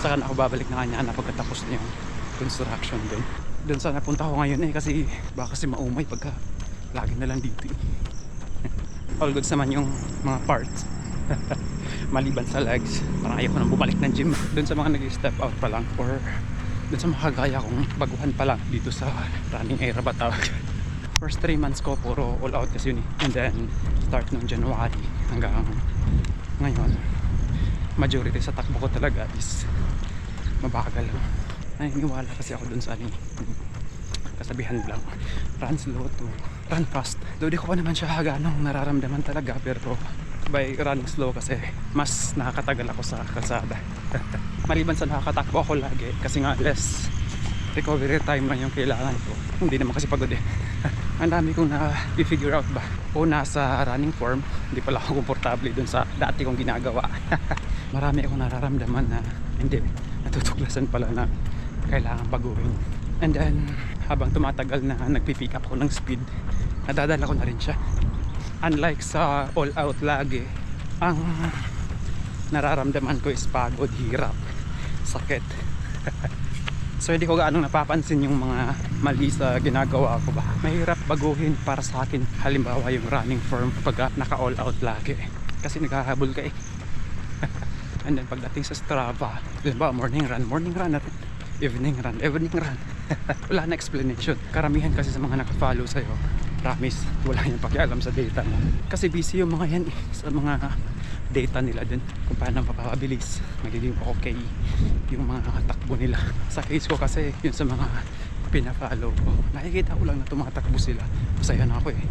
Saka na ako babalik na kanya na pagkatapos na yung construction doon. Doon sana punta ko ngayon kasi baka kasi maumay pagka lagi na lang dito. All goods naman yung mga parts. Maliban sa legs, parang ayaw ko nang bumalik ng gym. Doon sa mga nag-step out pa lang or doon sa mga kagaya kong baguhan pa lang dito sa running era ba tawag. First 3 months ko puro all out kasi yun eh. And then start ng January hanggang ngayon, majority sa takbo ko talaga is mabagal lang. Naniniwala kasi ako dun sa kasabihan lang, run slow to run fast. Though di ko pa naman siya ganong nararamdaman talaga, pero by running slow kasi mas nakakatagal ako sa kalsada. Maliban sa nakakatakbo ako lagi kasi nga less recovery time lang yung kailangan ko. Hindi naman kasi pagod eh. Ang dami kong na-figure out ba. Una sa running form, hindi pala ako komportable dun sa dati kong ginagawa. Marami akong nararamdaman na hindi, natutuklasan pala na kailangan baguhin. And then habang tumatagal na nagpi-pick up ko ng speed, nadadala ko na rin siya. Unlike sa all out lagi, ang nararamdaman ko is pagod, hirap, sakit. So hindi ko gaano napapansin yung mga mali sa ginagawa ko ba. Mahirap baguhin para sa akin. Halimbawa yung running form pag naka all out lagi kasi naghahabol ka eh. And then pagdating sa Strava, halimbawa morning run na rin, evening run. Wala na explanation. Karamihan kasi sa mga nakafollow sa'yo, promise, wala yung pakialam sa data mo. Kasi busy yung mga yan eh, sa mga data nila din kung paano mapapabilis, magiging okay yung mga takbo nila. Sa case ko kasi, yun sa mga pinafollow ko, nakikita ko lang na tumatakbo sila. Masaya na ako eh.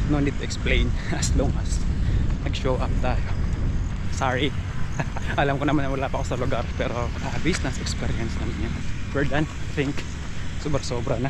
No need to explain as long as nag-show up tayo. Sorry. Alam ko naman na wala pa ako sa lugar, pero business experience naman yan. We're done, I think. Sobra na.